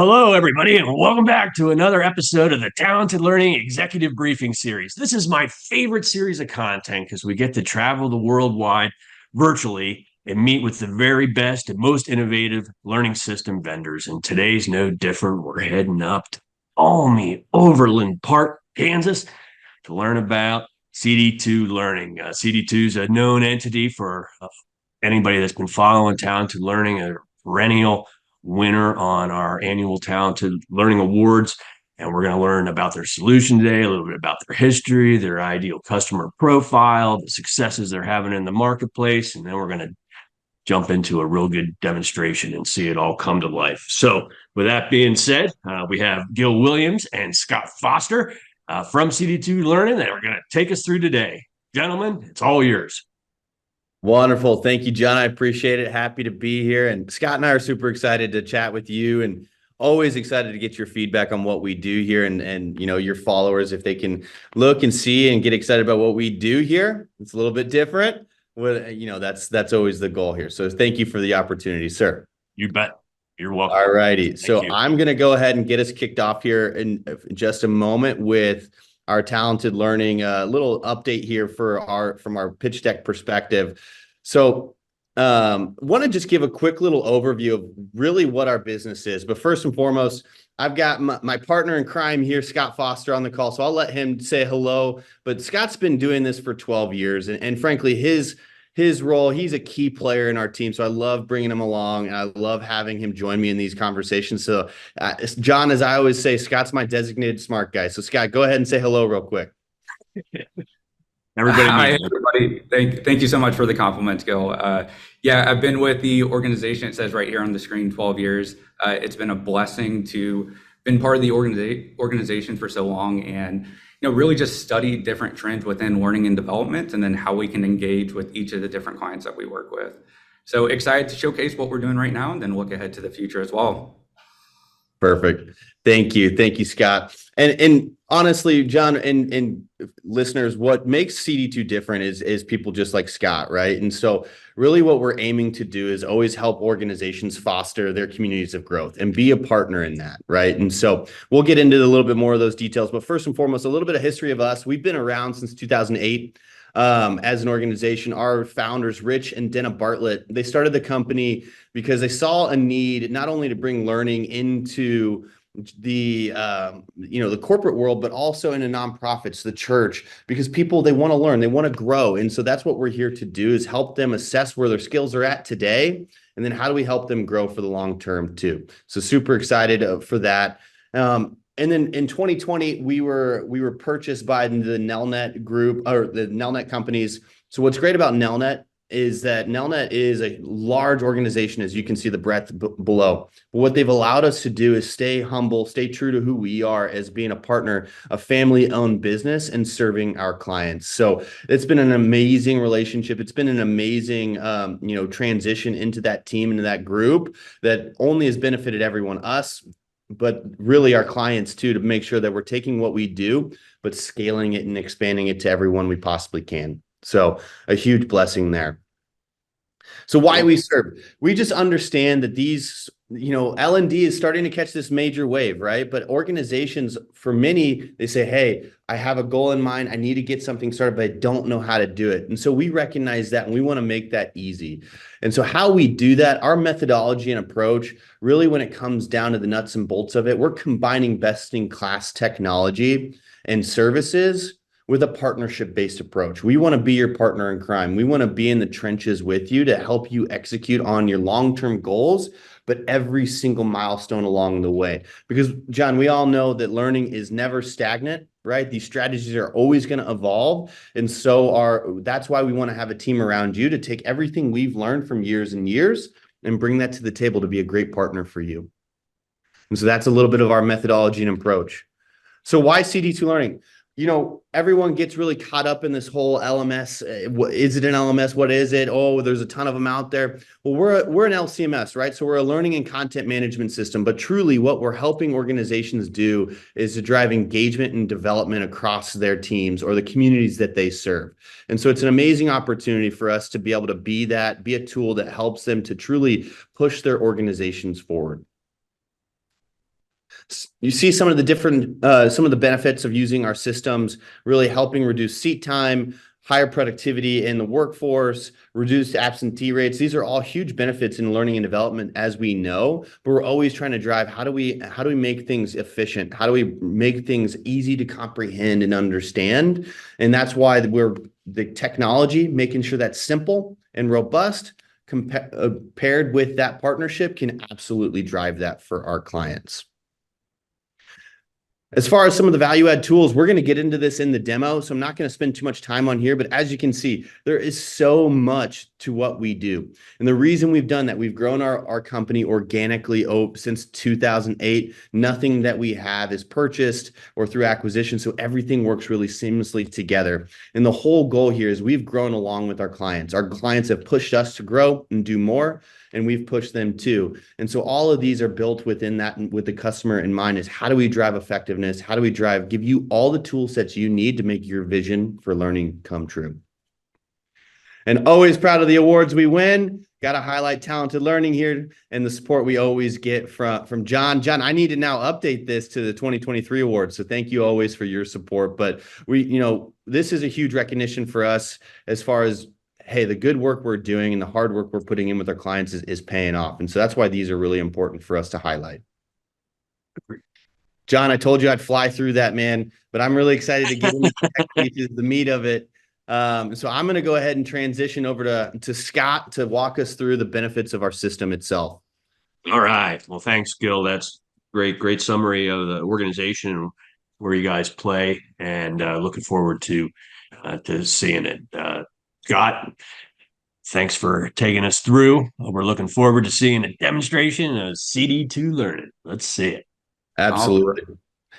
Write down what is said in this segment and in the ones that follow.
Hello, everybody, and welcome back to another episode of the Talented Learning Executive Briefing Series. This is my favorite series of content because we get to travel the world wide virtually and meet with the very best and most innovative learning system vendors. And today's no different. We're heading up to balmy Overland Park, Kansas, to learn about CD2 Learning. CD2 is a known entity for anybody that's been following Talented Learning, a perennial winner on our annual Talented Learning Awards. And we're going to learn about their solution today, a little bit about their history, their ideal customer profile, the successes they're having in the marketplace. And then we're going to jump into a real good demonstration and see it all come to life. So with that being said, we have Gil Williams and Scott Foster from CD2 Learning that are going to take us through today. Gentlemen, it's all yours. Wonderful. Thank you, John. I appreciate it. Happy to be here. And Scott and I are super excited to chat with you and always excited to get your feedback on what we do here and your followers, if they can look and see and get excited about what we do here. It's a little bit different. Well, that's always the goal here. So thank you for the opportunity, sir. You bet. You're welcome. All righty. So I'm going to go ahead and get us kicked off here in just a moment with our Talented Learning, little update here from our pitch deck perspective. So want to just give a quick little overview of really what our business is. But first and foremost, I've got my partner in crime here, Scott Foster, on the call. So I'll let him say hello. But Scott's been doing this for 12 years. And frankly, his role, he's a key player in our team. So I love bringing him along. And I love having him join me in these conversations. So John, as I always say, Scott's my designated smart guy. So Scott, go ahead and say hello real quick. Hi, everybody. Thank you so much for the compliment, Gil. Yeah, I've been with the organization, it says right here on the screen, 12 years. It's been a blessing to been part of the organization for so long and really just study different trends within learning and development and then how we can engage with each of the different clients that we work with. So excited to showcase what we're doing right now and then look ahead to the future as well. Perfect. Thank you. Thank you, Scott. And honestly, John and listeners, what makes CD2 different is people just like Scott, right? And so really what we're aiming to do is always help organizations foster their communities of growth and be a partner in that, right? And so we'll get into a little bit more of those details, but first and foremost, a little bit of history of us. We've been around since 2008. As an organization. Our founders, Rich and Denna Bartlett, they started the company because they saw a need not only to bring learning into the corporate world, but also into nonprofits, the church, because people, they want to learn, they want to grow. And so that's what we're here to do, is help them assess where their skills are at today. And then how do we help them grow for the long term too? So super excited for that. And then in 2020, we were purchased by the Nelnet group, or the Nelnet companies. So what's great about Nelnet is that Nelnet is a large organization, as you can see the breadth below. But what they've allowed us to do is stay humble, stay true to who we are as being a partner, a family-owned business, and serving our clients. So it's been an amazing relationship. It's been an amazing, transition into that team, into that group that only has benefited everyone, us, but really our clients too, to make sure that we're taking what we do, but scaling it and expanding it to everyone we possibly can. So a huge blessing there. So why we serve? We just understand that these, L&D is starting to catch this major wave, right? But organizations, for many, they say, hey, I have a goal in mind. I need to get something started, but I don't know how to do it. And so we recognize that and we want to make that easy. And so how we do that, our methodology and approach, really when it comes down to the nuts and bolts of it, we're combining best-in-class technology and services with a partnership-based approach. We want to be your partner in crime. We want to be in the trenches with you to help you execute on your long-term goals, but every single milestone along the way. Because, John, we all know that learning is never stagnant, right? These strategies are always going to evolve. And so that's why we want to have a team around you to take everything we've learned from years and years and bring that to the table to be a great partner for you. And so that's a little bit of our methodology and approach. So why CD2 Learning? Everyone gets really caught up in this whole LMS. Is it an LMS? What is it? Oh, there's a ton of them out there. Well, we're an LCMS, right? So we're a learning and content management system. But truly, what we're helping organizations do is to drive engagement and development across their teams or the communities that they serve. And so it's an amazing opportunity for us to be able to be a tool that helps them to truly push their organizations forward. You see some of the different, some of the benefits of using our systems, really helping reduce seat time, higher productivity in the workforce, reduced absentee rates. These are all huge benefits in learning and development, as we know, but we're always trying to drive, how do we make things efficient? How do we make things easy to comprehend and understand? And that's why the technology, making sure that's simple and robust, paired with that partnership, can absolutely drive that for our clients. As far as some of the value add tools, we're going to get into this in the demo, so I'm not going to spend too much time on here, but as you can see, there is so much to what we do. And the reason we've done that, we've grown our company organically since 2008. Nothing that we have is purchased or through acquisition, so everything works really seamlessly together. And the whole goal here is we've grown along with our clients. Our clients have pushed us to grow and do more, and we've pushed them too. And so all of these are built within that, with the customer in mind, is how do we drive effectiveness? How do we give you all the tool sets you need to make your vision for learning come true? And always proud of the awards we win. Got to highlight Talented Learning here and the support we always get from John. John, I need to now update this to the 2023 awards. So thank you always for your support. But this is a huge recognition for us as far as, hey, the good work we're doing and the hard work we're putting in with our clients is paying off. And so that's why these are really important for us to highlight. John, I told you I'd fly through that, man, but I'm really excited to get into the meat of it. So I'm going to go ahead and transition over to Scott to walk us through the benefits of our system itself. All right. Well, thanks, Gil. That's great summary of the organization, where you guys play, and looking forward to seeing it. Scott, thanks for taking us through. We're looking forward to seeing a demonstration of CD2 learning. Let's see it. Absolutely.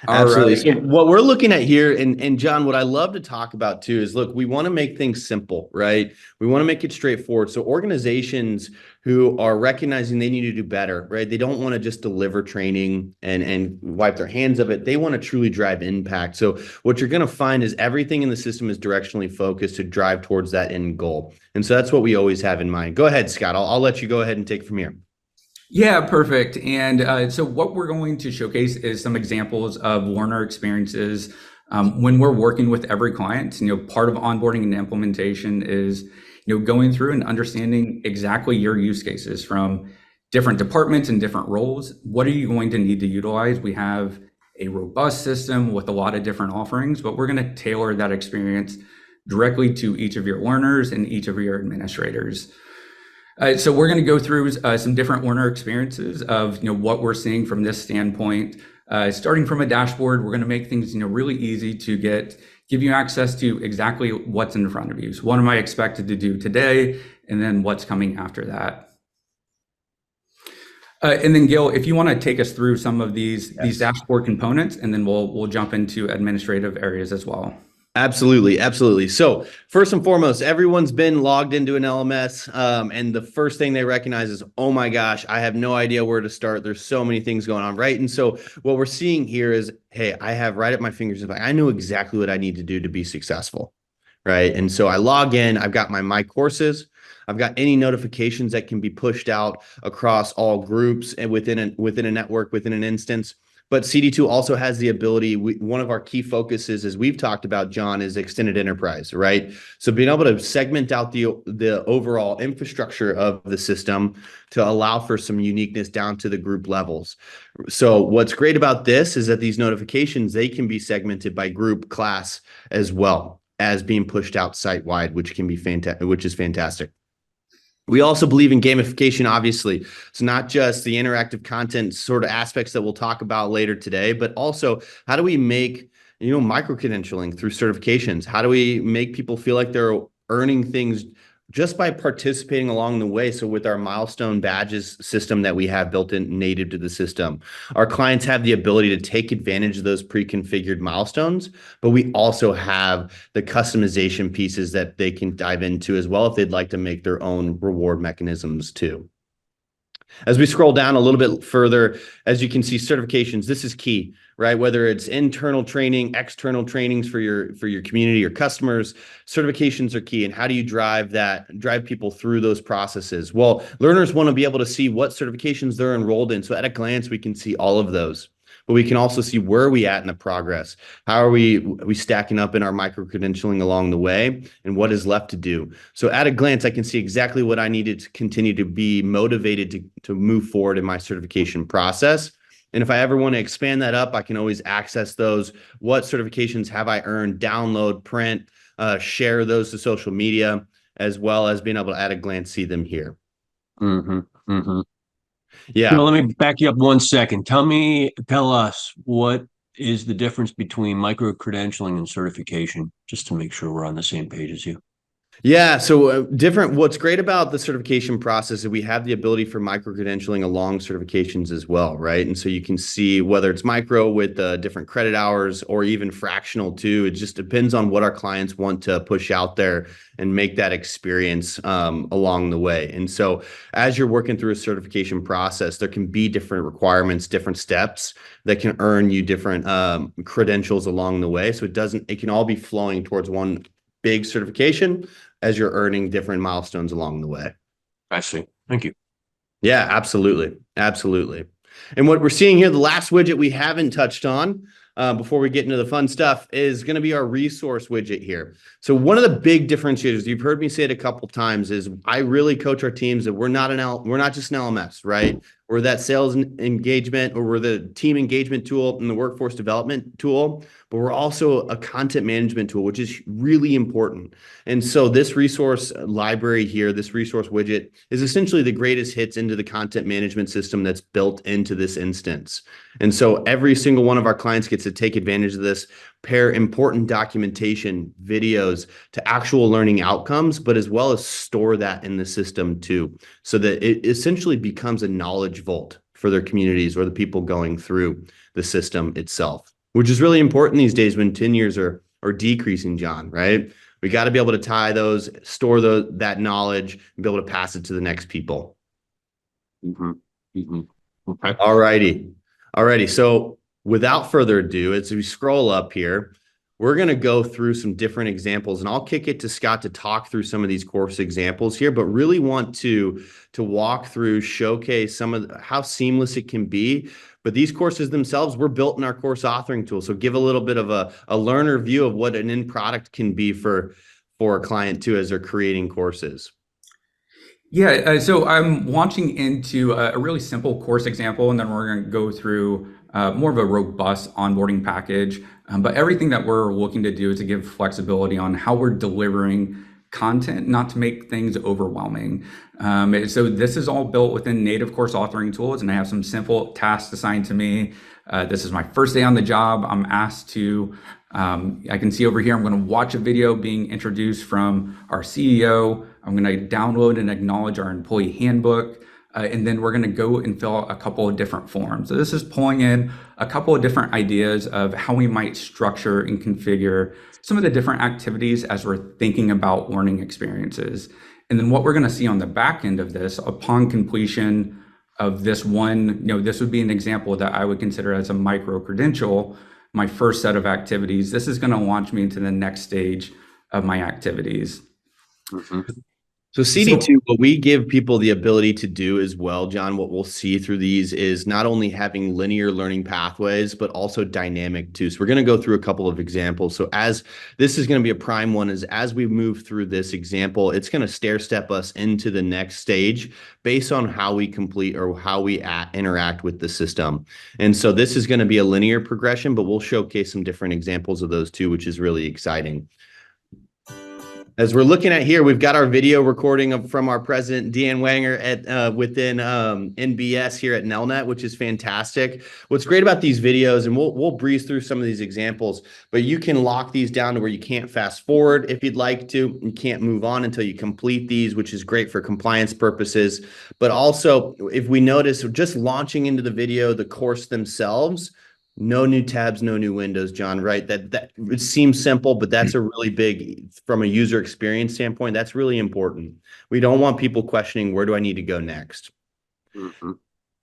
Absolutely. So what we're looking at here, and John, what I love to talk about too is, look, we want to make things simple, right? We want to make it straightforward. So organizations who are recognizing they need to do better, right? They don't want to just deliver training and wipe their hands of it. They want to truly drive impact. So what you're going to find is everything in the system is directionally focused to drive towards that end goal. And so that's what we always have in mind. Go ahead, Scott. I'll let you go ahead and take from here. Yeah, perfect. And so what we're going to showcase is some examples of learner experiences when we're working with every client. Part of onboarding and implementation is, going through and understanding exactly your use cases from different departments and different roles. What are you going to need to utilize? We have a robust system with a lot of different offerings, but we're going to tailor that experience directly to each of your learners and each of your administrators. So we're going to go through some different learner experiences of what we're seeing from this standpoint. Starting from a dashboard, we're going to make things really easy to give you access to exactly what's in front of you. So what am I expected to do today, and then what's coming after that. And then Gil, if you want to take us through some of these dashboard components, and then we'll jump into administrative areas as well. Absolutely. So first and foremost, everyone's been logged into an LMS, and the first thing they recognize is, oh my gosh, I have no idea where to start. There's so many things going on, right? And so what we're seeing here is, hey, I have right at my fingers, I know exactly what I need to do to be successful, right? And so I log in, I've got my courses, I've got any notifications that can be pushed out across all groups and within a network, within an instance. But CD2 also has the ability, one of our key focuses, as we've talked about, John, is extended enterprise, right? So being able to segment out the overall infrastructure of the system to allow for some uniqueness down to the group levels. So what's great about this is that these notifications, they can be segmented by group, class, as well as being pushed out site-wide, which is fantastic. We also believe in gamification, obviously. It's not just the interactive content sort of aspects that we'll talk about later today, but also how do we make, micro-credentialing through certifications? How do we make people feel like they're earning things just by participating along the way? So with our milestone badges system that we have built in native to the system, our clients have the ability to take advantage of those pre-configured milestones, but we also have the customization pieces that they can dive into as well if they'd like to make their own reward mechanisms too. As we scroll down a little bit further, as you can see, certifications, this is key, right? Whether it's internal training, external trainings for your community or customers, certifications are key. And how do you drive people through those processes? Well, learners want to be able to see what certifications they're enrolled in. So at a glance, we can see all of those. but we can also see where are we at in the progress. How are we stacking up in our micro-credentialing along the way, and what is left to do? So at a glance, I can see exactly what I needed to continue to be motivated to move forward in my certification process. And if I ever want to expand that up, I can always access those. What certifications have I earned? Download, print, share those to social media, as well as being able to at a glance see them here. Mm-hmm. Mm-hmm. Yeah. Let me back you up 1 second. Tell us what is the difference between micro-credentialing and certification, just to make sure we're on the same page as you. Yeah, so what's great about the certification process is we have the ability for micro-credentialing along certifications as well, right? And so you can see whether it's micro with different credit hours or even fractional too. It just depends on what our clients want to push out there and make that experience along the way. And so as you're working through a certification process, there can be different requirements, different steps that can earn you different credentials along the way. So it can all be flowing towards one big certification as you're earning different milestones along the way. I see. Thank you. Yeah, absolutely. Absolutely. And what we're seeing here, the last widget we haven't touched on before we get into the fun stuff is going to be our resource widget here. So one of the big differentiators, you've heard me say it a couple times, is I really coach our teams that we're not just an LMS, right? We're that sales engagement, or we're the team engagement tool and the workforce development tool, but we're also a content management tool, which is really important. And so this resource library here, this resource widget, is essentially the greatest hits into the content management system that's built into this instance. And so every single one of our clients gets to take advantage of this, pair important documentation, videos to actual learning outcomes, but as well as store that in the system too, so that it essentially becomes a knowledge vault for their communities or the people going through the system itself, which is really important these days when tenures are decreasing, John, right? We got to be able to tie those, store that knowledge, and be able to pass it to the next people. Mm-hmm. Mm-hmm. Okay. All righty. So without further ado, as we scroll up here, we're going to go through some different examples, and I'll kick it to Scott to talk through some of these course examples here, but really want to walk through, showcase some of how seamless it can be. But these courses themselves were built in our course authoring tool. So give a little bit of a learner view of what an end product can be for a client too, as they're creating courses. Yeah, so I'm launching into a really simple course example, and then we're going to go through more of a robust onboarding package. But everything that we're looking to do is to give flexibility on how we're delivering content, not to make things overwhelming. So this is all built within native course authoring tools, and I have some simple tasks assigned to me. This is my first day on the job. I'm asked to, I can see over here, I'm going to watch a video being introduced from our CEO. I'm going to download and acknowledge our employee handbook. And then we're going to go and fill out a couple of different forms. So this is pulling in a couple of different ideas of how we might structure and configure some of the different activities as we're thinking about learning experiences. And then what we're going to see on the back end of this, upon completion of this one, this would be an example that I would consider as a micro credential, my first set of activities. This is going to launch me into the next stage of my activities. Mm-hmm. So CD2, what we give people the ability to do as well, John, what we'll see through these is not only having linear learning pathways, but also dynamic too. So we're going to go through a couple of examples. So as this is going to be a prime one, is as we move through this example, it's going to stair step us into the next stage based on how we complete or how we interact with the system. And so this is going to be a linear progression, but we'll showcase some different examples of those too, which is really exciting. As we're looking at here, we've got our video recording from our president, Deanne Wanger, at within NBS here at Nelnet, which is fantastic. What's great about these videos, and we'll breeze through some of these examples, but you can lock these down to where you can't fast forward if you'd like to. You can't move on until you complete these, which is great for compliance purposes. But also, if we notice, just launching into the video, the course themselves, no new tabs, no new windows, John, right? That it seems simple, but that's a really big, from a user experience standpoint, that's really important. We don't want people questioning, where do I need to go next? Mm-hmm.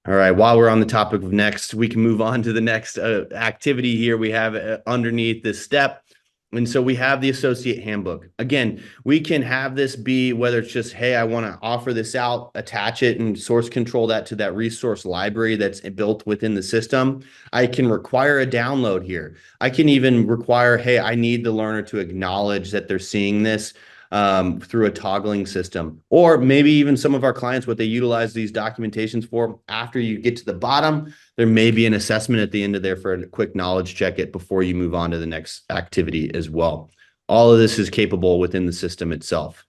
All right, while we're on the topic of next, we can move on to the next activity here we have underneath this step. And so we have the associate handbook. Again, we can have this be whether it's just, hey, I want to offer this out, attach it and source control that to that resource library that's built within the system. I can require a download here. I can even require, hey, I need the learner to acknowledge that they're seeing this through a toggling system. Or maybe even some of our clients, what they utilize these documentations for, after you get to the bottom, there may be an assessment at the end of there for a quick knowledge check it before you move on to the next activity as well. All of this is capable within the system itself.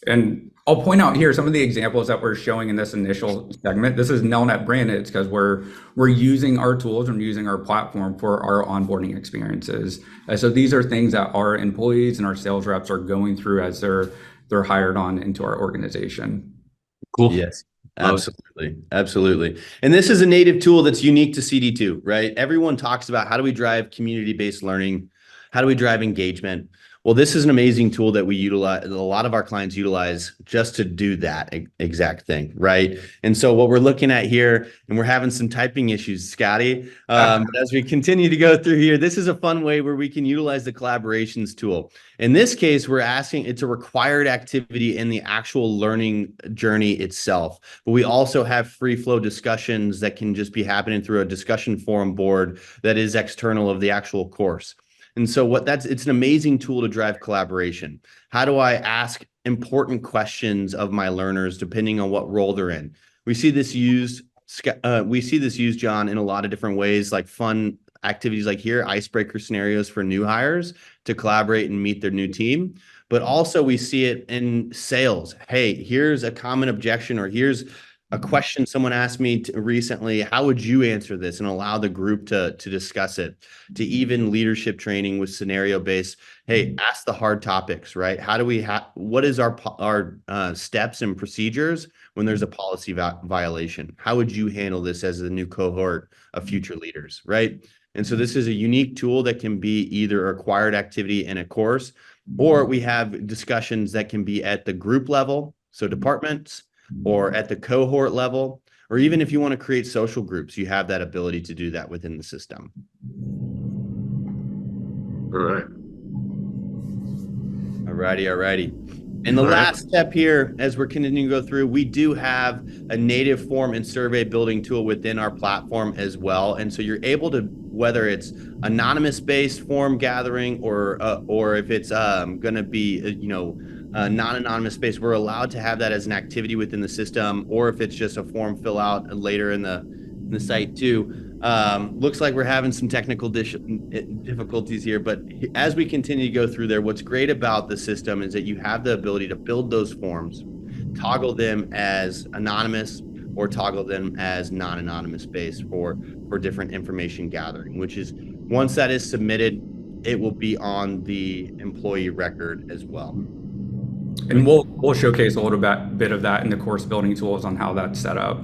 And I'll point out here some of the examples that we're showing in this initial segment. This is Nelnet branded. It's because we're using our tools and using our platform for our onboarding experiences. So these are things that our employees and our sales reps are going through as they're hired on into our organization. Cool. Yes. Absolutely. Absolutely. And this is a native tool that's unique to CD2, right? Everyone talks about how do we drive community-based learning? How do we drive engagement? Well, this is an amazing tool that we utilize, a lot of our clients utilize just to do that exact thing, right? And so what we're looking at here, and we're having some typing issues, Scotty, but as we continue to go through here, this is a fun way where we can utilize the collaborations tool. In this case, we're asking, it's a required activity in the actual learning journey itself, but we also have free flow discussions that can just be happening through a discussion forum board that is external of the actual course. And so it's an amazing tool to drive collaboration. How do I ask important questions of my learners depending on what role they're in? We see this used, John, in a lot of different ways, like fun activities like here, icebreaker scenarios for new hires to collaborate and meet their new team. But also we see it in sales. Hey, here's a common objection, or here's a question someone asked me recently. How would you answer this? And allow the group to discuss it. To even leadership training with scenario based. Hey, ask the hard topics, right? How do we what is our steps and procedures when there's a policy violation? How would you handle this as a new cohort of future leaders, right? And so this is a unique tool that can be either a required activity in a course, or we have discussions that can be at the group level, so departments, or at the cohort level, or even if you want to create social groups, you have that ability to do that within the system. All right. Alrighty. And the last step here, as we're continuing to go through, we do have a native form and survey building tool within our platform as well. And so you're able to, whether it's anonymous-based form gathering or if it's going to be, non-anonymous based, we're allowed to have that as an activity within the system, or if it's just a form fill out later in the site too. Looks like we're having some technical difficulties here, but as we continue to go through there, what's great about the system is that you have the ability to build those forms, toggle them as anonymous or toggle them as non-anonymous based for different information gathering, which is once that is submitted, it will be on the employee record as well. And we'll showcase a little bit of that in the course building tools on how that's set up.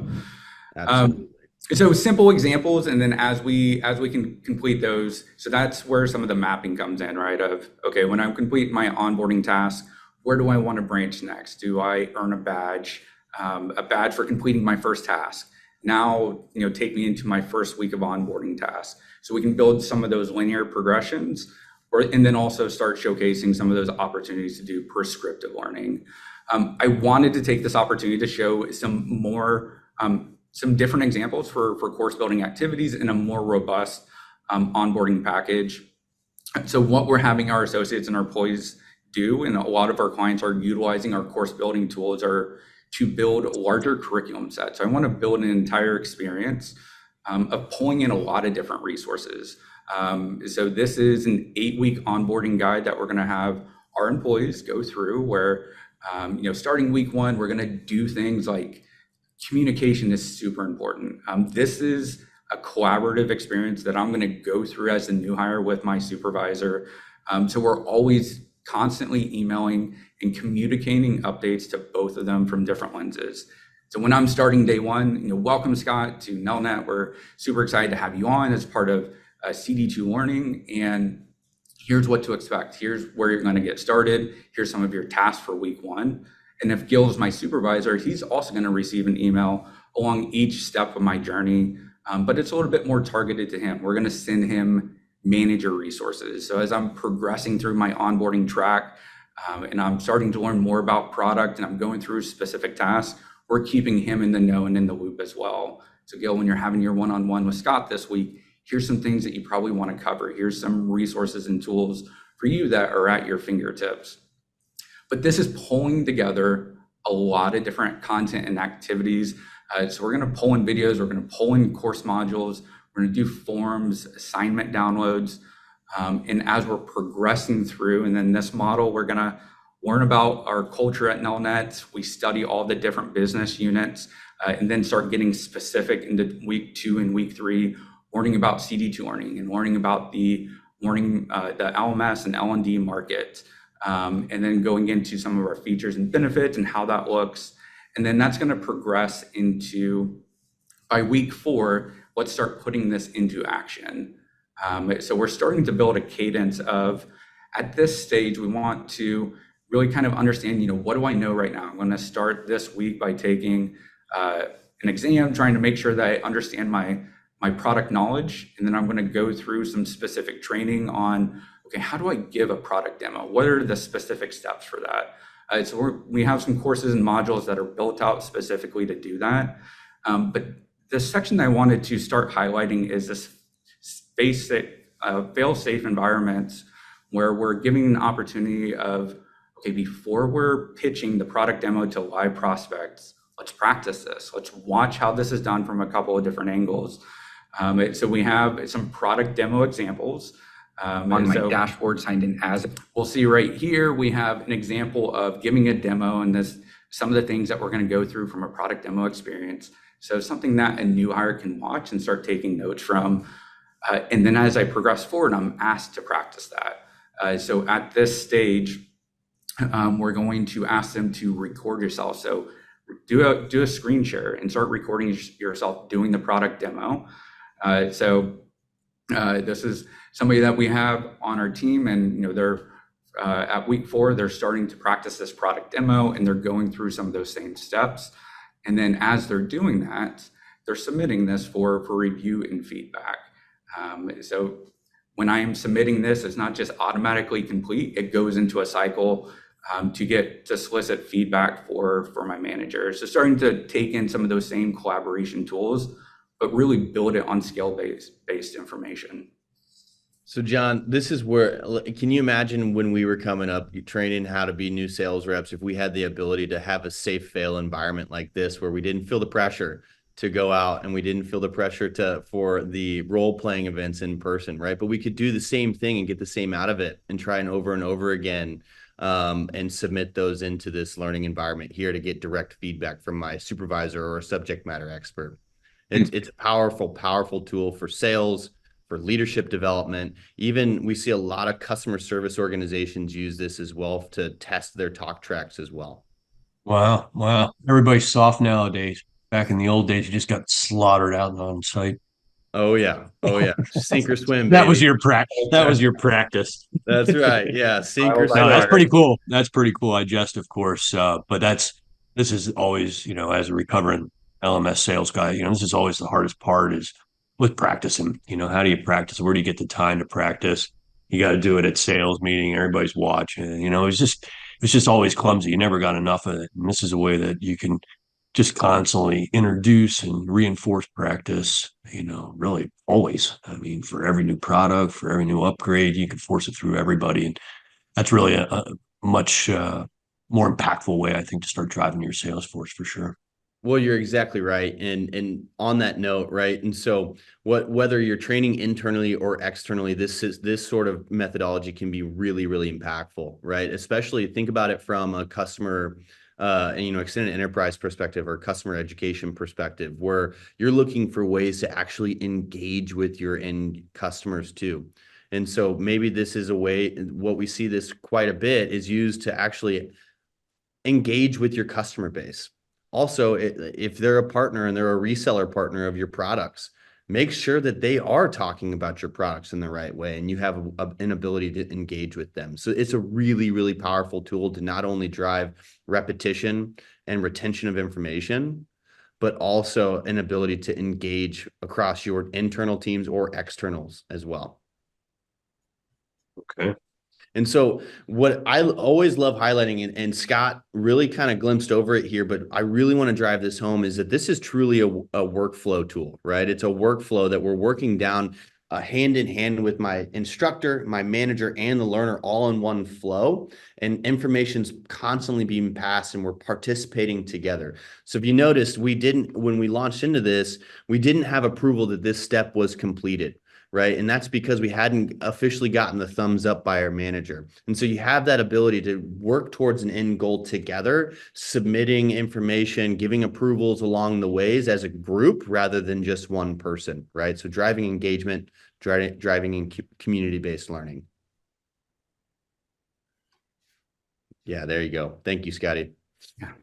Absolutely. So simple examples, and then as we can complete those, so that's where some of the mapping comes in, right? Of, okay, when I complete my onboarding task, where do I want to branch next? Do I earn a badge for completing my first task? Now, take me into my first week of onboarding tasks. So we can build some of those linear progressions, and then also start showcasing some of those opportunities to do prescriptive learning. I wanted to take this opportunity to show some different examples for course building activities in a more robust onboarding package. So what we're having our associates and our employees do, and a lot of our clients are utilizing our course building tools, are to build larger curriculum sets. So I want to build an entire experience of pulling in a lot of different resources. So this is an 8-week onboarding guide that we're going to have our employees go through where, starting week 1, we're going to do things like communication is super important. This is a collaborative experience that I'm going to go through as a new hire with my supervisor. So we're always constantly emailing and communicating updates to both of them from different lenses. So when I'm starting day 1, welcome Scott to Nelnet. We're super excited to have you on as part of CD2 Learning, and here's what to expect. Here's where you're going to get started. Here's some of your tasks for week 1. And if Gil is my supervisor, he's also going to receive an email along each step of my journey, but it's a little bit more targeted to him. We're going to send him manage your resources. So as I'm progressing through my onboarding track, and I'm starting to learn more about product and I'm going through specific tasks, we're keeping him in the know and in the loop as well. So Gil, when you're having your one-on-one with Scott this week, here's some things that you probably want to cover. Here's some resources and tools for you that are at your fingertips. But this is pulling together a lot of different content and activities. So we're going to pull in videos, we're going to pull in course modules, we're going to do forms, assignment downloads. And as we're progressing through, and then this model, we're going to learn about our culture at Nelnet. We study all the different business units, and then start getting specific into week 2 and week 3, learning about CD2 learning and learning about the LMS and L&D market, and then going into some of our features and benefits and how that looks. And then that's going to progress into, by week 4, let's start putting this into action. So we're starting to build a cadence of, at this stage, we want to really kind of understand, what do I know right now? I'm going to start this week by taking an exam, trying to make sure that I understand my product knowledge. And then I'm going to go through some specific training on, okay, how do I give a product demo? What are the specific steps for that? So we have some courses and modules that are built out specifically to do that. But the section I wanted to start highlighting is this fail-safe environments where we're giving an opportunity of, okay, before we're pitching the product demo to live prospects, let's practice this. Let's watch how this is done from a couple of different angles. So we have some product demo examples. On my dashboard signed in as. We'll see right here, we have an example of giving a demo, and some of the things that we're going to go through from a product demo experience. So something that a new hire can watch and start taking notes from. And then as I progress forward, I'm asked to practice that. So at this stage, we're going to ask them to record yourself. So do a screen share and start recording yourself doing the product demo. This is somebody that we have on our team, and they're at week 4, they're starting to practice this product demo, and they're going through some of those same steps. And then as they're doing that, they're submitting this for review and feedback. So when I am submitting this, it's not just automatically complete. It goes into a cycle to solicit feedback for my manager. So starting to take in some of those same collaboration tools, but really build it on skill-based information. So John, this is where, can you imagine when we were coming up, training how to be new sales reps, if we had the ability to have a safe fail environment like this, where we didn't feel the pressure to go out and we didn't feel the pressure for the role-playing events in person, right? But we could do the same thing and get the same out of it and try and over again, and submit those into this learning environment here to get direct feedback from my supervisor or a subject matter expert. It's a powerful tool for sales, for leadership development. Even we see a lot of customer service organizations use this as well to test their talk tracks as well. Wow. Everybody's soft nowadays. Back in the old days, you just got slaughtered out on site. Oh yeah. Sink or swim, That baby. was your practice. That was your practice. That's right. Yeah. Sink or swim. No, that's pretty cool. That's pretty cool. I jest, of course. But this is always, as a recovering LMS sales guy, this is always the hardest part is with practicing. How do you practice? Where do you get the time to practice? You got to do it at sales meeting. Everybody's watching. It's just always clumsy. You never got enough of it. And this is a way that you can just constantly introduce and reinforce practice, really always. I mean, for every new product, for every new upgrade, you can force it through everybody. And that's really a much more impactful way, I think, to start driving your sales force for sure. Well, you're exactly right. And on that note, right. And so whether you're training internally or externally, this sort of methodology can be really, really impactful, right? Especially think about it from a customer extended enterprise perspective or customer education perspective, where you're looking for ways to actually engage with your end customers too. And so maybe this is a way, what we see this quite a bit is used to actually engage with your customer base. Also, if they're a partner and they're a reseller partner of your products, make sure that they are talking about your products in the right way and you have an ability to engage with them. So it's a really, really powerful tool to not only drive repetition and retention of information, but also an ability to engage across your internal teams or externals as well. Okay. And so what I always love highlighting, and Scott really kind of glimpsed over it here, but I really want to drive this home, is that this is truly a workflow tool, right? It's a workflow that we're working down hand in hand with my instructor, my manager, and the learner all in one flow. And information's constantly being passed and we're participating together. So if you noticed, when we launched into this, we didn't have approval that this step was completed. Right. And that's because we hadn't officially gotten the thumbs up by our manager. And so you have that ability to work towards an end goal together, submitting information, giving approvals along the ways as a group rather than just one person. Right. So driving engagement, driving in community-based learning. Yeah, there you go. Thank you, Scotty. Yeah.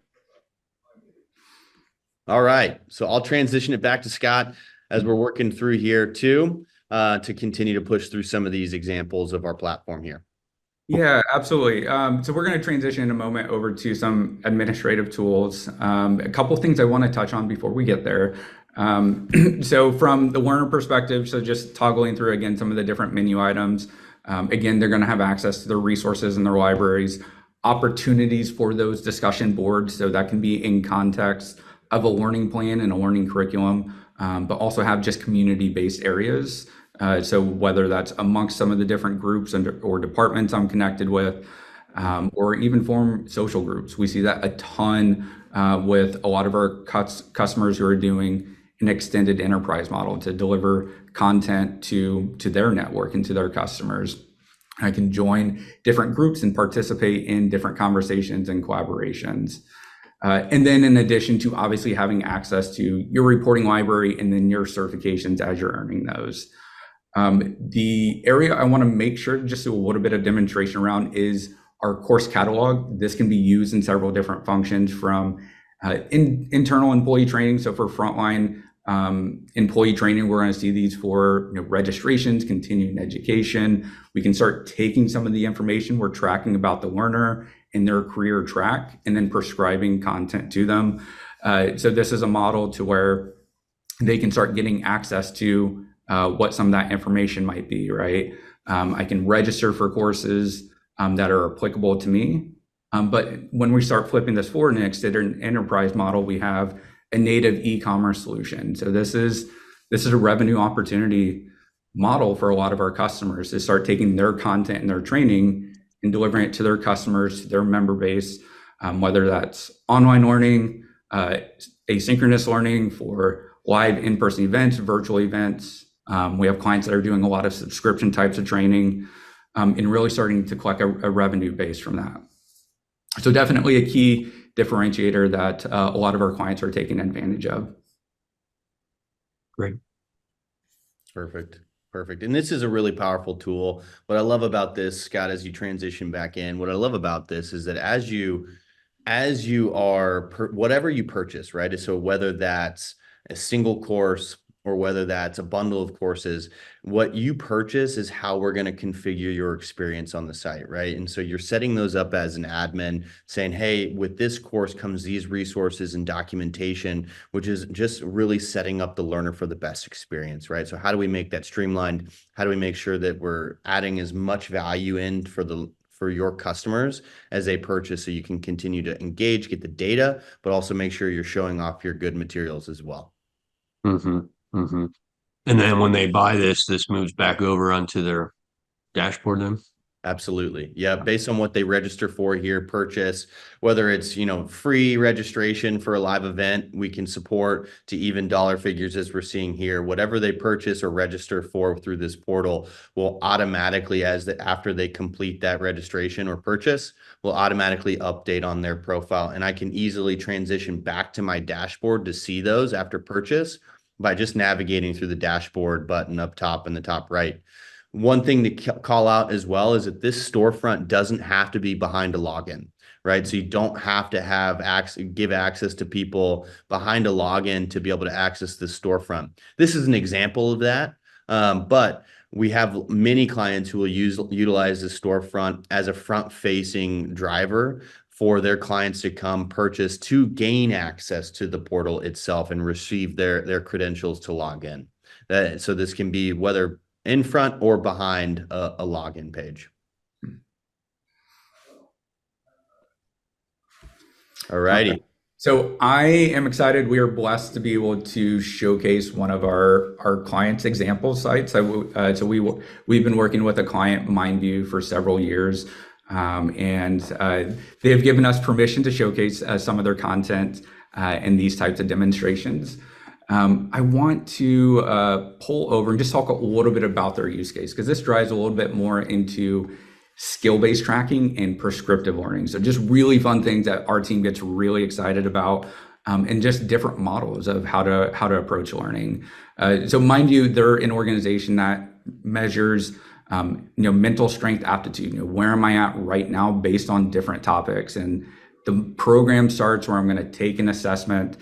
All right. So I'll transition it back to Scott as we're working through here too. To continue to push through some of these examples of our platform here. Yeah, absolutely. So we're going to transition in a moment over to some administrative tools. A couple of things I want to touch on before we get there. So from the learner perspective, so just toggling through again some of the different menu items. Again, they're going to have access to their resources in their libraries, opportunities for those discussion boards. So that can be in context of a learning plan and a learning curriculum, but also have just community-based areas. So whether that's amongst some of the different groups or departments I'm connected with, or even form social groups. We see that a ton with a lot of our customers who are doing an extended enterprise model to deliver content to their network and to their customers. I can join different groups and participate in different conversations and collaborations. And then in addition to obviously having access to your reporting library and then your certifications as you're earning those. The area I want to make sure just do a little bit of demonstration around is our course catalog. This can be used in several different functions from internal employee training. So for frontline employee training, we're going to see these for registrations, continuing education. We can start taking some of the information we're tracking about the learner in their career track and then prescribing content to them. So this is a model to where they can start getting access to what some of that information might be, right? I can register for courses that are applicable to me. But when we start flipping this forward and consider an enterprise model, we have a native e-commerce solution. So this is a revenue opportunity model for a lot of our customers to start taking their content and their training and delivering it to their customers, to their member base, whether that's online learning, asynchronous learning for live in-person events, virtual events. We have clients that are doing a lot of subscription types of training and really starting to collect a revenue base from that. So definitely a key differentiator that a lot of our clients are taking advantage of. Great. Perfect. Perfect. And this is a really powerful tool. What I love about this, Scott, as you transition back in, what I love about this is that as you are, whatever you purchase, right? So whether that's a single course or whether that's a bundle of courses, what you purchase is how we're going to configure your experience on the site, right? And so you're setting those up as an admin saying, hey, with this course comes these resources and documentation, which is just really setting up the learner for the best experience, right? So how do we make that streamlined? How do we make sure that we're adding as much value in for your customers as they purchase so you can continue to engage, get the data, but also make sure you're showing off your good materials as well. Mm-hmm. Mm-hmm. And then when they buy this moves back over onto their dashboard then? Absolutely. Yeah. Based on what they register for here, purchase, whether it's, free registration for a live event, we can support to even dollar figures as we're seeing here. Whatever they purchase or register for through this portal will automatically, after they complete that registration or purchase, will automatically update on their profile. And I can easily transition back to my dashboard to see those after purchase by just navigating through the dashboard button up top in the top right. One thing to call out as well is that this storefront doesn't have to be behind a login, right? So you don't have to give access to people behind a login to be able to access this storefront. This is an example of that, but we have many clients who will utilize the storefront as a front-facing driver for their clients to come purchase to gain access to the portal itself and receive their credentials to log in. So this can be whether in front or behind a login page. All righty. So I am excited. We are blessed to be able to showcase one of our clients' example sites. We've been working with a client, MindView, for several years, and they have given us permission to showcase some of their content in these types of demonstrations. I want to pull over and just talk a little bit about their use case, because this drives a little bit more into skill-based tracking and prescriptive learning. So just really fun things that our team gets really excited about, and just different models of how to approach learning. So mind you, they're an organization that measures mental strength aptitude. Where am I at right now based on different topics? And the program starts where I'm going to take an assessment.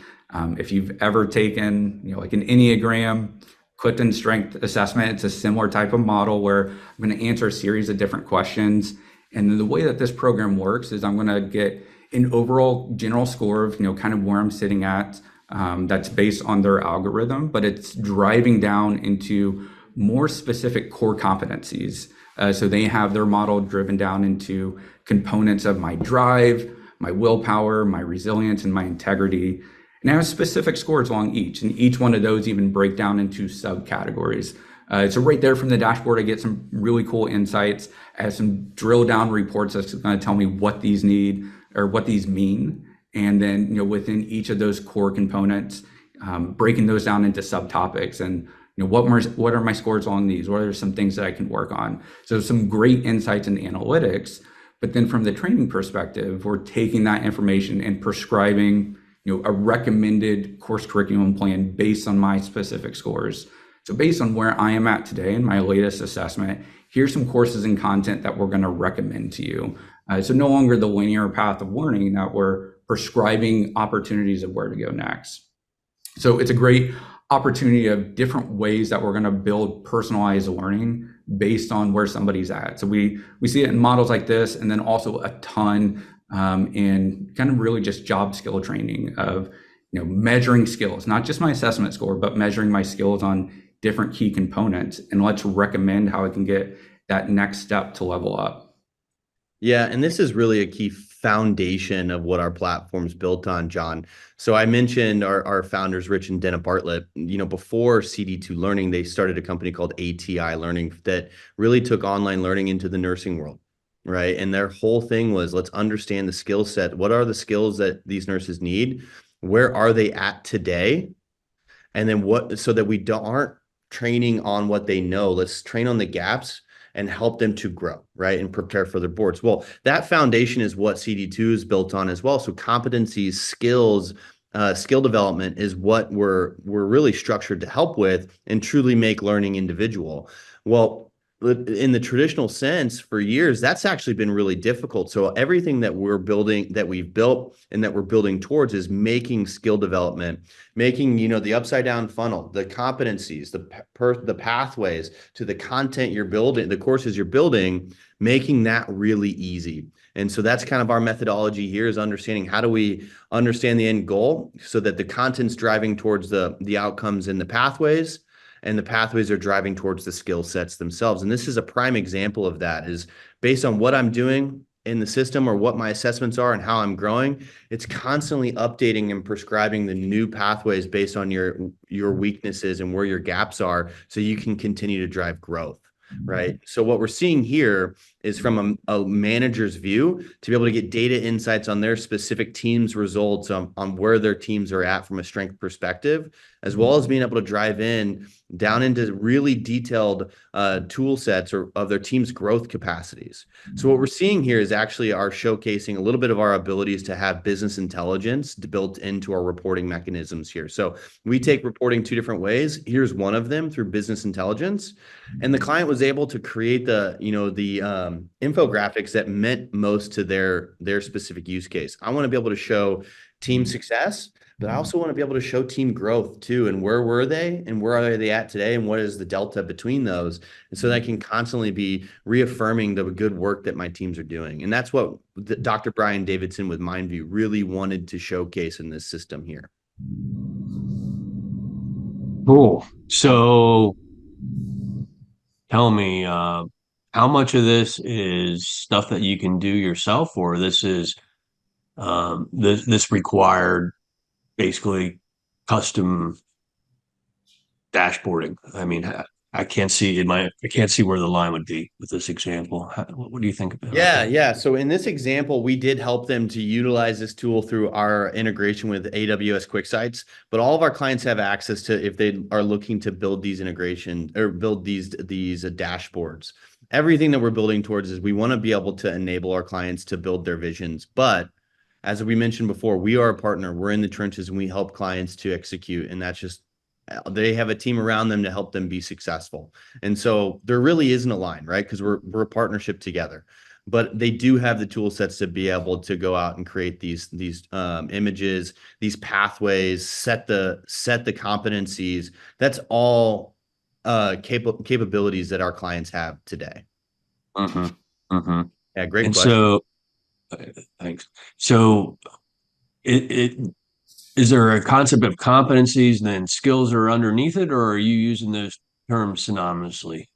If you've ever taken like an Enneagram Clifton Strength Assessment, it's a similar type of model where I'm going to answer a series of different questions. And then the way that this program works is I'm going to get an overall general score of kind of where I'm sitting at. That's based on their algorithm, but it's driving down into more specific core competencies. So they have their model driven down into components of my drive, my willpower, my resilience, and my integrity. And I have specific scores along each, and each one of those even break down into subcategories. So right there from the dashboard, I get some really cool insights. I have some drill down reports that's going to tell me what these need or what these mean. And then, within each of those core components, breaking those down into subtopics and, what are my scores along these? What are some things that I can work on? So some great insights and analytics. But then from the training perspective, we're taking that information and prescribing a recommended course curriculum plan based on my specific scores. So based on where I am at today in my latest assessment, here's some courses and content that we're going to recommend to you. So no longer the linear path of learning, that we're prescribing opportunities of where to go next. So it's a great opportunity of different ways that we're going to build personalized learning based on where somebody's at. So we see it in models like this, and then also a ton in kind of really just job skill training of measuring skills, not just my assessment score, but measuring my skills on different key components. And let's recommend how I can get that next step to level up. Yeah, and this is really a key foundation of what our platform's built on, John. So I mentioned our founders, Rich and Denna Bartlett. Before CD2 Learning, they started a company called ATI Learning that really took online learning into the nursing world. Right. And their whole thing was, let's understand the skill set. What are the skills that these nurses need? Where are they at today? And then so that we aren't training on what they know, let's train on the gaps and help them to grow, right? And prepare for their boards. Well, that foundation is what CD2 is built on as well. So competencies, skills, skill development is what we're really structured to help with and truly make learning individual. Well, in the traditional sense, for years, that's actually been really difficult. So everything that we're building, that we've built and that we're building towards is making skill development, making, the upside down funnel, the competencies, the pathways to the content you're building, the courses you're building, making that really easy. And so that's kind of our methodology here, is understanding how do we understand the end goal so that the content's driving towards the outcomes and the pathways, and the pathways are driving towards the skill sets themselves. And this is a prime example of that, is based on what I'm doing in the system or what my assessments are and how I'm growing. It's constantly updating and prescribing the new pathways based on your weaknesses and where your gaps are, so you can continue to drive growth. Right. So what we're seeing here is from a manager's view, to be able to get data insights on their specific team's results, on where their teams are at from a strength perspective, as well as being able to drive down into really detailed tool sets of their team's growth capacities. So what we're seeing here is actually our showcasing a little bit of our abilities to have business intelligence built into our reporting mechanisms here. So we take reporting two different ways. Here's one of them, through business intelligence. And the client was able to create the infographics that meant most to their specific use case. I want to be able to show team success, but I also want to be able to show team growth too. And where were they and where are they at today? And what is the delta between those? And so that I can constantly be reaffirming the good work that my teams are doing. And that's what Dr. Brian Davidson with MindView really wanted to showcase in this system here. Cool. So tell me how much of this is stuff that you can do yourself, or this required basically custom dashboarding? I mean, I can't see I can't see where the line would be with this example. What do you think about Yeah, that? yeah. So in this example, we did help them to utilize this tool through our integration with AWS QuickSites, but all of our clients have access to if they are looking to build these integration or build these dashboards. Everything that we're building towards is we want to be able to enable our clients to build their visions. But as we mentioned before, we are a partner. We're in the trenches and we help clients to execute. And that's just they have a team around them to help them be successful. And so there really isn't a line, right? Because we're a partnership together, but they do have the tool sets to be able to go out and create these images, these pathways, set the competencies. That's all capabilities that our clients have today. Mm-hmm. Mm-hmm. Yeah, great And question. so, thanks. So, it is there a concept of competencies and then skills are underneath it, or are you using those terms synonymously?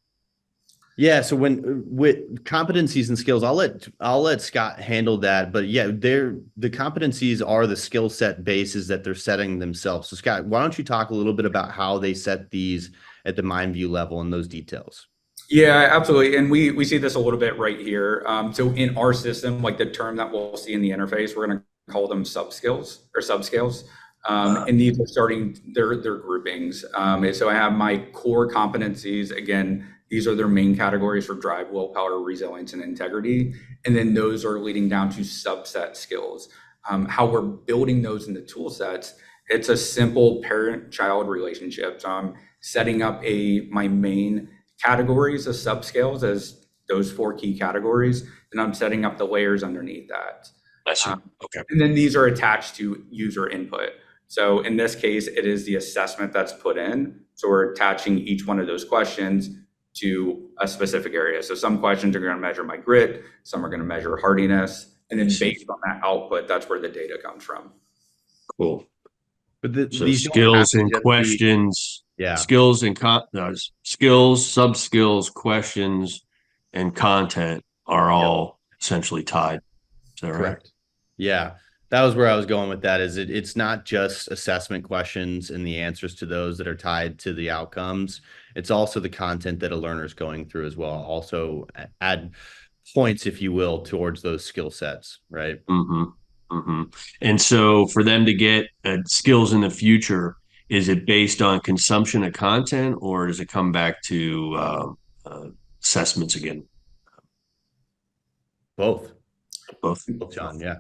Yeah, so when with competencies and skills, I'll let Scott handle that. But yeah, the competencies are the skill set bases that they're setting themselves. So Scott, why don't you talk a little bit about how they set these at the mind view level and those details? Yeah, absolutely. And we see this a little bit right here. So in our system, like the term that we'll see in the interface, we're going to call them sub-skills or subscales. And these are starting their groupings. And so I have my core competencies. Again, these are their main categories for drive, willpower, resilience, and integrity. And then those are leading down to subset skills. How we're building those in the tool sets, it's a simple parent-child relationship. So I'm setting up my main categories of subscales as those 4 key categories, and I'm setting up the layers underneath that. I see. Okay. And then these are attached to user input. So in this case, it is the assessment that's put in. So we're attaching each one of those questions to a specific area. So some questions are going to measure my grit, some are going to measure hardiness, and then based on that output, that's where the data comes from. Cool. But So these don't have skills to and just be- questions, yeah, skills and skills, sub skills, questions, and content are all essentially tied. Is that right? correct. Yeah, that was where I was going with that. It's not just assessment questions and the answers to those that are tied to the outcomes. It's also the content that a learner is going through as well. Also add points, if you will, towards those skill sets, right? Mm-hmm. Mm-hmm. And so for them to get skills in the future, is it based on consumption of content, or does it come back to assessments again? Both, Both. John. Yeah,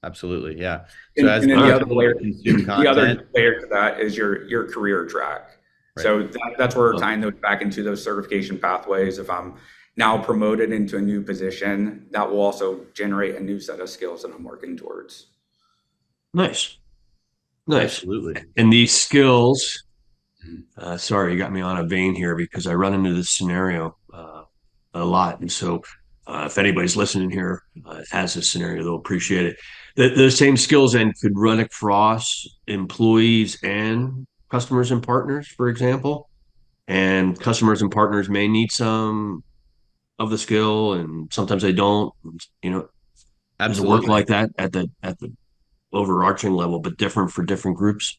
absolutely. Yeah. So And then as the other layer, consume the other content, layer to that is your career track. right. So that's where we're tying those back into those certification pathways. If I'm now promoted into a new position, that will also generate a new set of skills that I'm working towards. Nice. Nice. Absolutely. And these skills, sorry, you got me on a vein here because I run into this scenario a lot. And so if anybody's listening here has this scenario, they'll appreciate it. The same skills then could run across employees and customers and partners, for example. And customers and partners may need some of the skill, and sometimes they don't. You know, does it work Absolutely. like that at the overarching level, but different for different groups?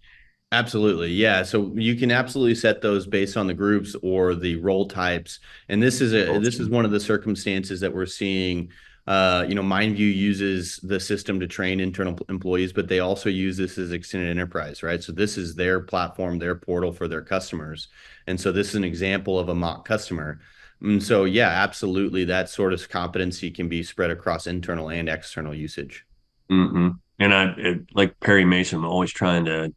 Absolutely. Yeah. So you can absolutely set those based on the groups or the role types. And this is one of the circumstances that we're seeing. MindView uses the system to train internal employees, but they also use this as extended enterprise, right? So this is their platform, their portal for their customers. And so this is an example of a mock customer. And so, yeah, absolutely. That sort of competency can be spread across internal and external usage. Mm-hmm. And like Perry Mason, I'm always trying to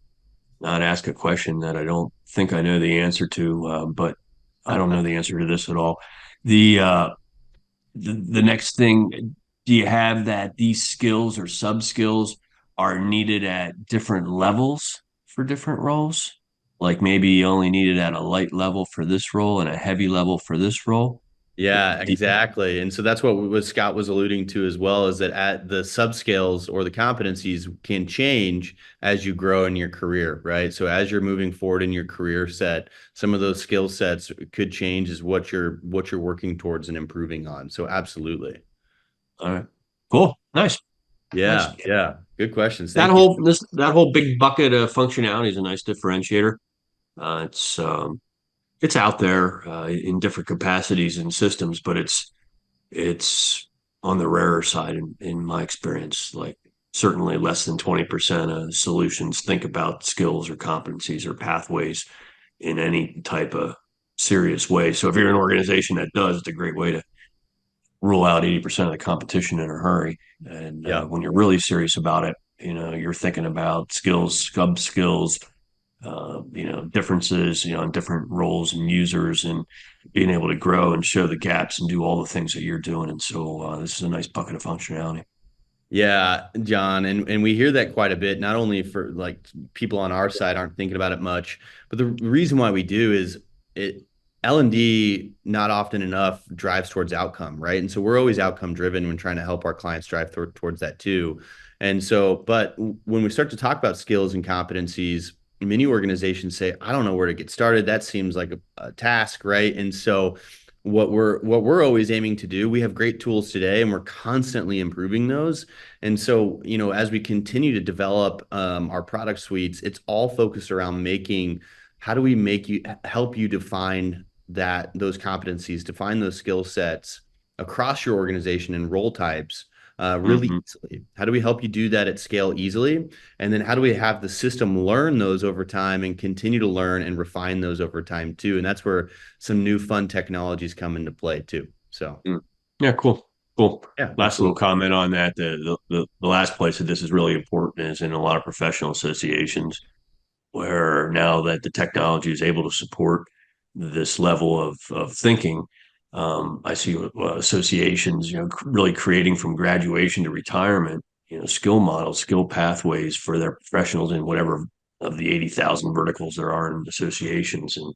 not ask a question that I don't think I know the answer to, but I don't know the answer to this at all. The the next thing, do you have that these skills or sub skills are needed at different levels for different roles? Like maybe you only need it at a light level for this role and a heavy level for this role? Yeah, exactly. And so that's what Scott was alluding to as well, is that at the subscales or the competencies can change as you grow in your career, right? So as you're moving forward in your career set, some of those skill sets could change as what you're working towards and improving on. So absolutely. All right. Cool. Nice. Nice. Yeah, yeah. Good questions. That Thank you. whole big bucket of functionality is a nice differentiator. It's out there in different capacities and systems, but it's on the rarer side in my experience. Like certainly less than 20% of solutions think about skills or competencies or pathways in any type of serious way. So if you're an organization that does, it's a great way to rule out 80% of the competition in a hurry. And Yeah. when you're really serious about it, you're thinking about skills, sub skills, differences, in different roles and users, and being able to grow and show the gaps and do all the things that you're doing. And so this is a nice bucket of functionality. Yeah, John, and we hear that quite a bit, not only for like people on our side aren't thinking about it much, but the reason why we do is it L&D not often enough drives towards outcome, right? And so we're always outcome driven when trying to help our clients drive towards that too. And so, but when we start to talk about skills and competencies, many organizations say, I don't know where to get started. That seems like a task, right? And so what we're always aiming to do, we have great tools today and we're constantly improving those. And so, as we continue to develop our product suites, it's all focused around how do we help you define those competencies, define those skill sets across your organization and role types really easily? How do we help you do that at scale easily? And then how do we have the system learn those over time and continue to learn and refine those over time too? And that's where some new fun technologies come into play too. So Yeah, cool. yeah, Last little comment on that. The last place that this is really important is in a lot of professional associations, where now that the technology is able to support this level of thinking, I see associations, really creating from graduation to retirement, skill models, skill pathways for their professionals in whatever of the 80,000 verticals there are in associations and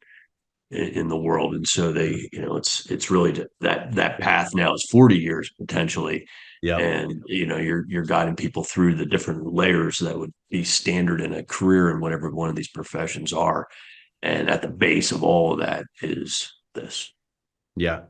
in the world. And so they, it's really that path now is 40 years potentially. yeah. And you're guiding people through the different layers that would be standard in a career in whatever one of these professions are. And at the base of all of that is this. Yeah.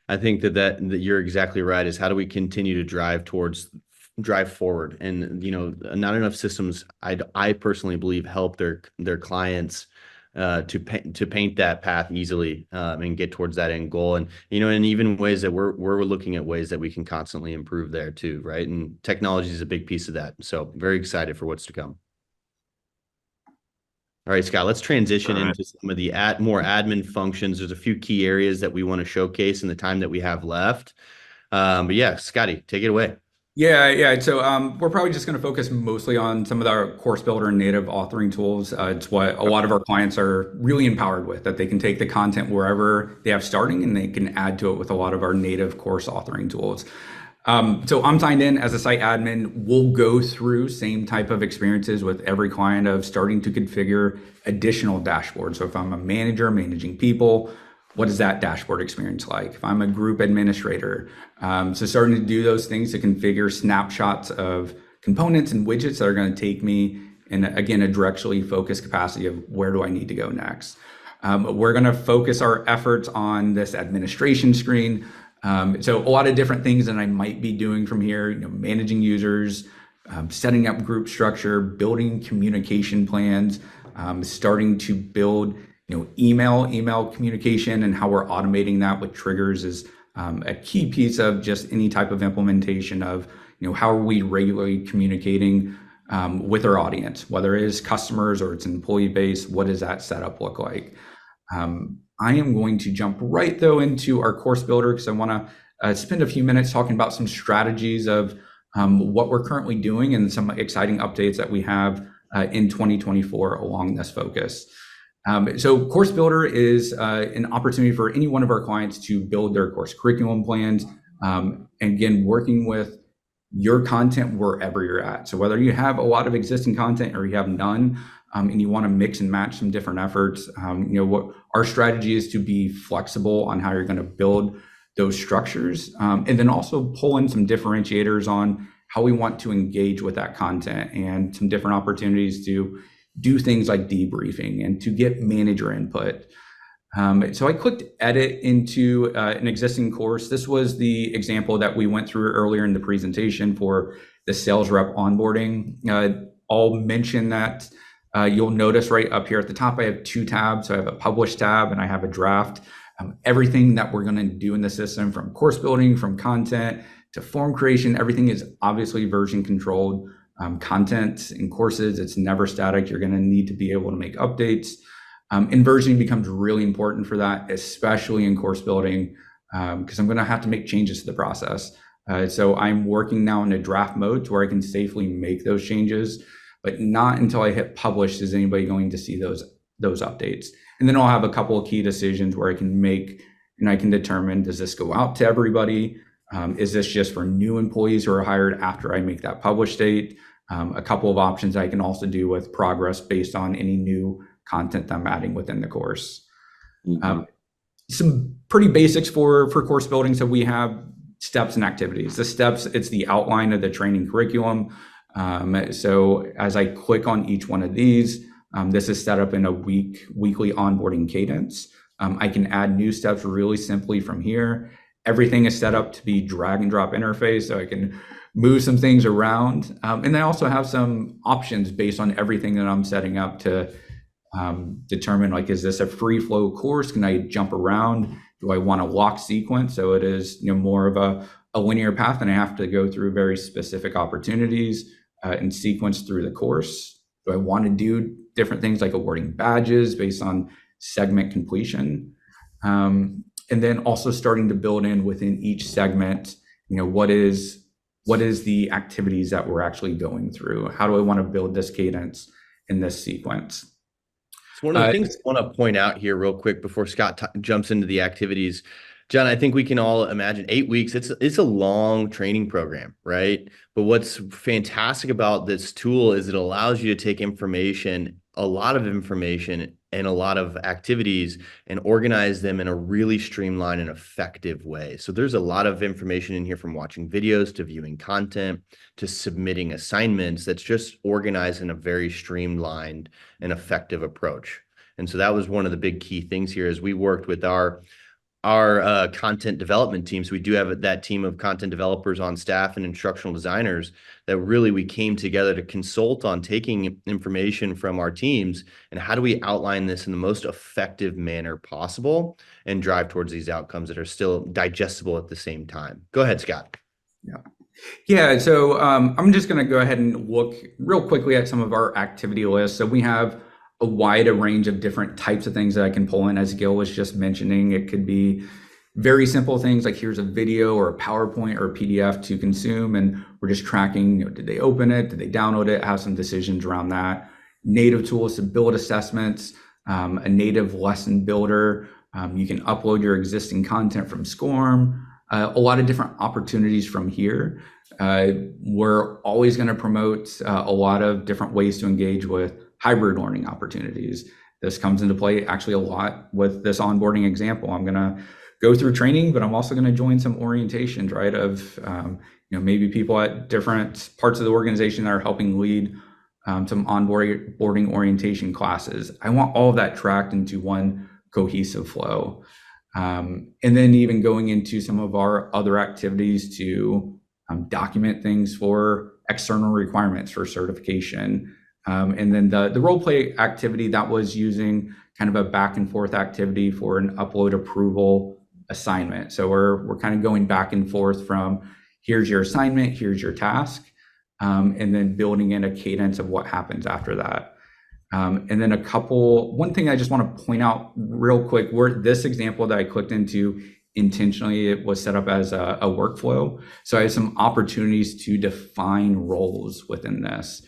I think that you're exactly right, is how do we continue to drive forward? And, not enough systems, I personally believe, help their clients to paint that path easily and get towards that end goal. And, and even ways that we're looking at ways that we can constantly improve there too. Right. And technology is a big piece of that. So very excited for what's to come. All right, Scott, let's transition into some of the more admin functions. There's a few key areas that we want to showcase in the time that we have left. But yeah, Scotty, take it away. Yeah. So we're probably just going to focus mostly on some of our course builder and native authoring tools. It's what a lot of our clients are really empowered with, that they can take the content wherever they have starting and they can add to it with a lot of our native course authoring tools. So I'm signed in as a site admin. We'll go through same type of experiences with every client of starting to configure additional dashboards. So if I'm a manager managing people, what is that dashboard experience like? If I'm a group administrator, so starting to do those things to configure snapshots of components and widgets that are going to take me in, again, a directionally focused capacity of where do I need to go next. We're going to focus our efforts on this administration screen. So a lot of different things that I might be doing from here, managing users, setting up group structure, building communication plans, starting to build, email communication, and how we're automating that with triggers is a key piece of just any type of implementation of, how are we regularly communicating with our audience, whether it is customers or it's employee base, what does that setup look like? I am going to jump right though into our course builder because I want to spend a few minutes talking about some strategies of what we're currently doing and some exciting updates that we have in 2024 along this focus. So course builder is an opportunity for any one of our clients to build their course curriculum plans. And again, working with your content wherever you're at. So whether you have a lot of existing content or you have none, and you want to mix and match some different efforts, what our strategy is to be flexible on how you're going to build those structures, and then also pull in some differentiators on how we want to engage with that content and some different opportunities to do things like debriefing and to get manager input. So I clicked edit into an existing course. This was the example that we went through earlier in the presentation for the sales rep onboarding. I'll mention that you'll notice right up here at the top, I have two tabs. So I have a publish tab and I have a draft. Everything that we're going to do in the system, from course building, from content to form creation, everything is obviously version controlled. Content in courses, it's never static. You're going to need to be able to make updates. And versioning becomes really important for that, especially in course building, because I'm going to have to make changes to the process. So I'm working now in a draft mode to where I can safely make those changes, but not until I hit publish is anybody going to see those updates. And then I'll have a couple of key decisions where I can make, and I can determine, does this go out to everybody? Is this just for new employees who are hired after I make that publish date? A couple of options I can also do with progress based on any new content I'm adding within the course. Some pretty basics for course building. So we have steps and activities. The steps, it's the outline of the training curriculum. So as I click on each one of these, this is set up in a weekly onboarding cadence. I can add new steps really simply from here. Everything is set up to be drag and drop interface, so I can move some things around. And I also have some options based on everything that I'm setting up to determine, like, is this a free flow course? Can I jump around? Do I want a lock sequence? So it is, more of a linear path, and I have to go through very specific opportunities and sequence through the course. Do I want to do different things like awarding badges based on segment completion? And then also starting to build in within each segment, what is the activities that we're actually going through? How do I want to build this cadence in this sequence? So one of the things I want to point out here real quick before Scott jumps into the activities, John, I think we can all imagine 8 weeks. It's a long training program, right? But what's fantastic about this tool is it allows you to take information, a lot of information and a lot of activities, and organize them in a really streamlined and effective way. So there's a lot of information in here, from watching videos to viewing content to submitting assignments, that's just organized in a very streamlined and effective approach. And so that was one of the big key things here as we worked with our content development team. So we do have that team of content developers on staff and instructional designers that really we came together to consult on taking information from our teams and how do we outline this in the most effective manner possible and drive towards these outcomes that are still digestible at the same time. Go ahead, Scott. Yeah. So I'm just going to go ahead and look real quickly at some of our activity lists. So we have a wide range of different types of things that I can pull in. As Gil was just mentioning, it could be very simple things like here's a video or a PowerPoint or a PDF to consume, and we're just tracking, did they open it? Did they download it? Have some decisions around that. Native tools to build assessments, a native lesson builder. You can upload your existing content from SCORM. A lot of different opportunities from here. We're always going to promote a lot of different ways to engage with hybrid learning opportunities. This comes into play actually a lot with this onboarding example. I'm going to go through training, but I'm also going to join some orientations, right? Of maybe people at different parts of the organization that are helping lead some onboarding orientation classes. I want all of that tracked into one cohesive flow. And then even going into some of our other activities to document things for external requirements for certification. And then the role play activity, that was using kind of a back and forth activity for an upload approval assignment. So we're kind of going back and forth from here's your assignment, here's your task, and then building in a cadence of what happens after that. And then one thing I just want to point out real quick, where this example that I clicked into intentionally, it was set up as a workflow. So I have some opportunities to define roles within this.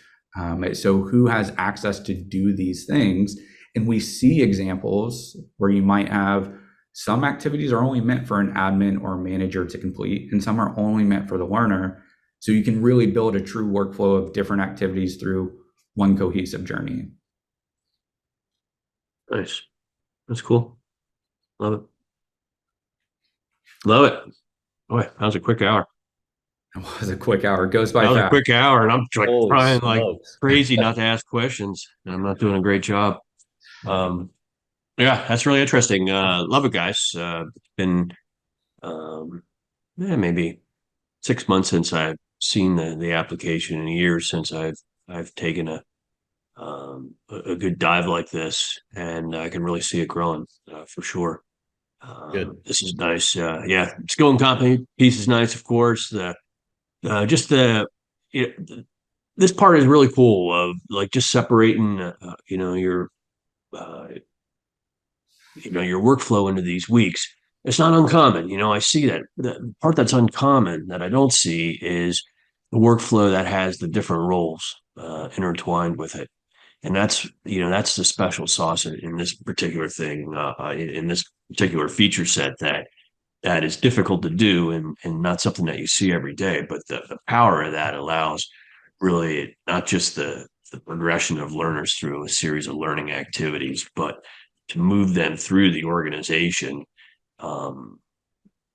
So who has access to do these things? And we see examples where you might have some activities are only meant for an admin or a manager to complete, and some are only meant for the learner. So you can really build a true workflow of different activities through one cohesive journey. Nice. That's cool. Love it. Love it. Boy, that was a quick hour. It was a quick hour. It goes by That was a fast. quick hour, and I'm like Holy trying like smokes. crazy not to ask questions, and I'm not doing a great job. Um, yeah, that's really interesting. Love it, guys. Been um, maybe 6 months since I've seen the application, in years since I've taken a good dive like this, and I can really see it growing for sure. Good. This is nice. Yeah, skill and company piece is nice, of course. The just the it, this part is really cool of like just separating, uh, your workflow into these weeks. It's not uncommon. I see that the part that's uncommon that I don't see is the workflow that has the different roles intertwined with it. And that's the special sauce in this particular thing, in this particular feature set that is difficult to do, and not something that you see every day. But the power of that allows really not just the progression of learners through a series of learning activities, but to move them through the organization um,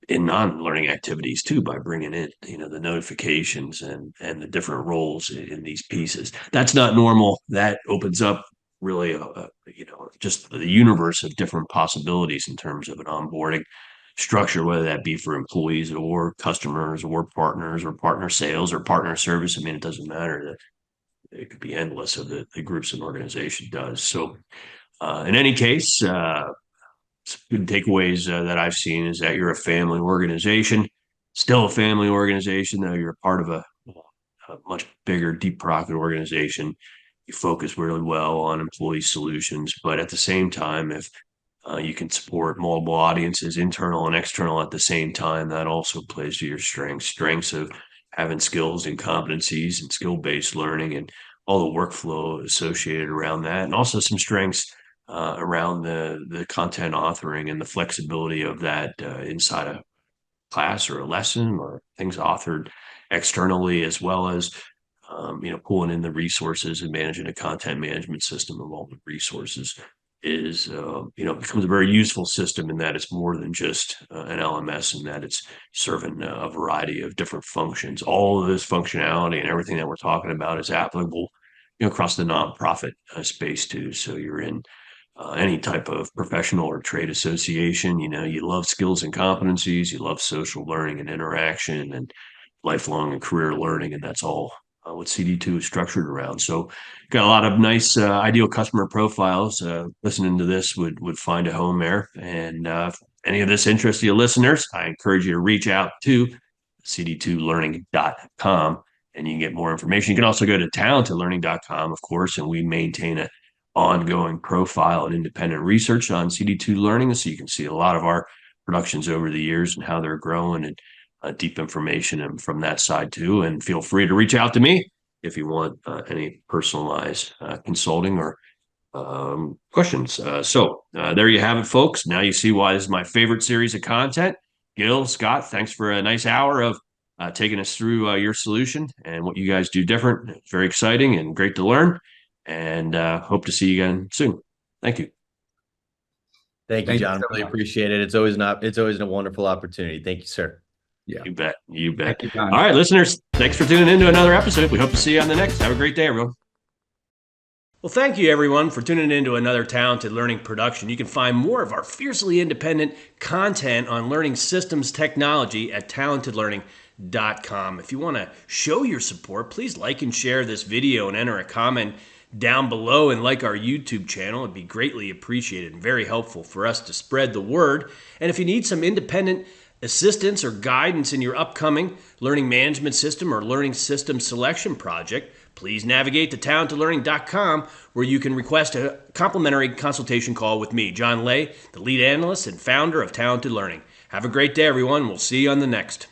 in non-learning activities too, by bringing in the notifications and the different roles in these pieces. That's not normal. That opens up really just the universe of different possibilities in terms of an onboarding structure, whether that be for employees or customers or partners or partner sales or partner service. I mean, it doesn't matter. It could be endless of the groups an organization does. So in any case, good takeaways that I've seen is that you're a family organization, still a family organization, though you're a part of a much bigger, deep pocket organization. You focus really well on employee solutions, but at the same time, if you can support multiple audiences, internal and external, at the same time, that also plays to your strengths of having skills and competencies and skill-based learning and all the workflow associated around that, and also some strengths around the content authoring and the flexibility of that inside a class or a lesson or things authored externally, as well as pulling in the resources and managing a content management system of all the resources is becomes a very useful system in that it's more than just an LMS, and that it's serving a variety of different functions. All of this functionality and everything that we're talking about is applicable across the nonprofit space too. So you're in any type of professional or trade association. You love skills and competencies, you love social learning and interaction and lifelong and career learning, and that's all what CD2 is structured around. So, got a lot of nice ideal customer profiles. Listening to this would find a home there. And if any of this interests you listeners, I encourage you to reach out to cd2learning.com and you can get more information. You can also go to talentedlearning.com, of course, and we maintain a ongoing profile and independent research on CD2 Learning, so you can see a lot of our productions over the years and how they're growing, and deep information and from that side too. And feel free to reach out to me if you want any personalized consulting or questions. So there you have it, folks. Now you see why this is my favorite series of content. Gil, Scott, thanks for a nice hour of taking us through your solution and what you guys do different. It's very exciting and great to learn, and hope to see you again soon. Thank you. Thank you, John. Really appreciate it. It's always a wonderful opportunity. Thank you, sir. Yeah. You bet. You bet. Thank you, John. All right, listeners, thanks for tuning in to another episode. We hope to see you on the next. Have a great day, everyone. Well, thank you, everyone, for tuning in to another Talented Learning production. You can find more of our fiercely independent content on learning systems technology at talentedlearning.com. If you want to show your support, please like and share this video and enter a comment down below, and like our YouTube channel. It'd be greatly appreciated and very helpful for us to spread the word. And if you need some independent assistance or guidance in your upcoming learning management system or learning system selection project, please navigate to talentedlearning.com, where you can request a complimentary consultation call with me, John Lay, the lead analyst and founder of Talented Learning. Have a great day, everyone. We'll see you on the next.